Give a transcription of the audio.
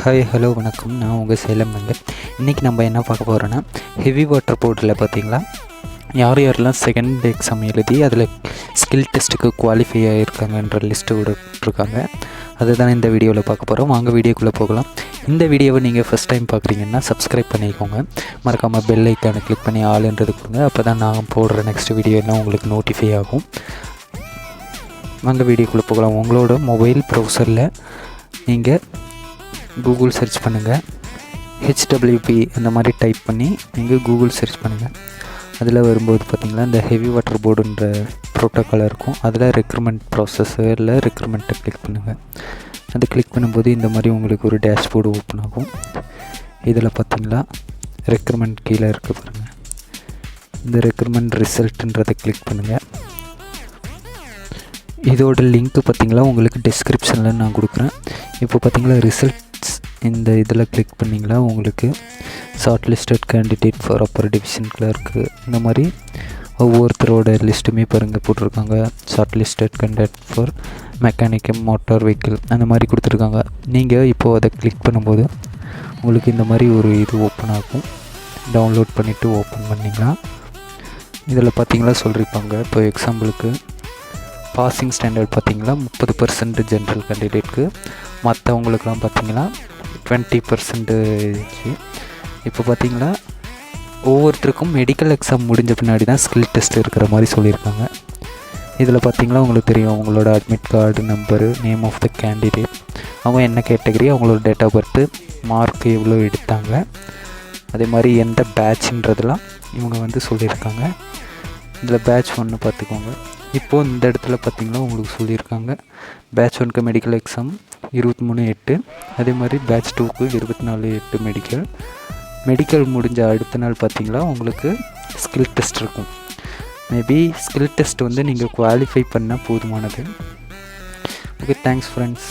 Hi hello வணக்கம். நான் உங்கள் சேலம் வெங்கட். இன்றைக்கி நம்ம என்ன பார்க்க போகிறோன்னா, ஹெவி வாட்டர் போர்டில் பார்த்திங்களா யார் யாரெல்லாம் செகண்ட் எக்ஸாம் எழுதி அதில் ஸ்கில் டெஸ்ட்டுக்கு குவாலிஃபை ஆகியிருக்காங்கன்ற லிஸ்ட்டு விட்டுருக்காங்க. அதுதான் இந்த வீடியோவில் பார்க்க போகிறோம். வாங்க வீடியோக்குள்ளே போகலாம். இந்த வீடியோவை நீங்கள் ஃபஸ்ட் டைம் பார்க்குறீங்கன்னா சப்ஸ்கிரைப் பண்ணிக்கோங்க. மறக்காமல் பெல் ஐக்கானை கிளிக் பண்ணி ஆளுன்றது கொடுங்க. அப்போ தான் நான் போடுற நெக்ஸ்ட் வீடியோ எல்லாம் உங்களுக்கு நோட்டிஃபை ஆகும். வாங்க வீடியோக்குள்ளே போகலாம். உங்களோட மொபைல் ப்ரௌசரில் நீங்கள் கூகுள் சர்ச் பண்ணுங்கள். HWP அந்த மாதிரி டைப் பண்ணி நீங்கள் கூகுள் சர்ச் பண்ணுங்கள். அதில் வரும்போது பார்த்திங்களா இந்த ஹெவி வாட்டர் போர்டுன்ற ப்ரோட்டோக்கால் இருக்கும். அதில் ரெக்ரூட்மெண்ட் ப்ராசஸில் ரெக்ரூட்மெண்ட்டை கிளிக் பண்ணுங்கள். அது கிளிக் பண்ணும்போது இந்த மாதிரி உங்களுக்கு ஒரு டேஷ்போர்டு ஓப்பன் ஆகும். இதில் பார்த்திங்களா ரெக்ரூட்மெண்ட் கீழே இருக்குது பாருங்கள். இந்த ரெக்ரூட்மெண்ட் ரிசல்ட்டுன்றதை கிளிக் பண்ணுங்கள். இதோட லிங்க்கு பார்த்திங்களா உங்களுக்கு டிஸ்கிரிப்ஷனில் நான் கொடுக்குறேன். இப்போ பார்த்திங்களா ரிசல்ட்ஸ் இந்த இதில் கிளிக் பண்ணிங்களா உங்களுக்கு short listed candidate for Appar division clerk இந்த மாதிரி ஒவ்வொருத்தரோட லிஸ்ட்டுமே பாருங்கள் போட்டிருக்காங்க. Short listed candidate for mechanical motor vehicle அந்த மாதிரி கொடுத்துருக்காங்க. நீங்கள் இப்போது அதை கிளிக் பண்ணும்போது உங்களுக்கு இந்த மாதிரி ஒரு இது ஓப்பன் ஆகும். டவுன்லோட் பண்ணிவிட்டு ஓப்பன் பண்ணிங்கன்னா இதில் பார்த்திங்களா சொல்லியிருப்பாங்க. இப்போ எக்ஸாம்பிளுக்கு பாசிங் ஸ்டாண்டர்ட் பார்த்திங்களா 30% ஜென்ரல் கேண்டிடேட்க்கு, மற்றவங்களுக்கெல்லாம் பார்த்திங்கன்னா 20%. இப்போ பார்த்திங்களா ஒவ்வொருத்தருக்கும் மெடிக்கல் எக்ஸாம் முடிஞ்ச பின்னாடி தான் ஸ்கில் டெஸ்ட் இருக்கிற மாதிரி சொல்லியிருக்காங்க. இதில் பார்த்திங்களா உங்களுக்கு தெரியும் அவங்களோட admit card number, name of the candidate, அவங்க என்ன கேட்டகரி, அவங்களோட டேட் ஆஃப் பர்த்து, மார்க் எவ்வளோ எடுத்தாங்க, அதே மாதிரி எந்த பேட்ச்ன்றதெல்லாம் இவங்க சொல்லியிருக்காங்க. இதில் பேட்ச் 1 பார்த்துக்கோங்க. இப்போது இந்த இடத்துல பார்த்திங்கன்னா உங்களுக்கு சொல்லியிருக்காங்க பேட்ச் 1க்கு மெடிக்கல் எக்ஸாம் 23/8, அதே மாதிரி பேட்ச் 2க்கு 24/8 மெடிக்கல் முடிஞ்ச அடுத்த நாள் பார்த்திங்களா உங்களுக்கு ஸ்கில் டெஸ்ட் இருக்கும். மேபி ஸ்கில் டெஸ்ட் நீங்கள் குவாலிஃபை பண்ணால் போதுமானது. Okay, thanks friends.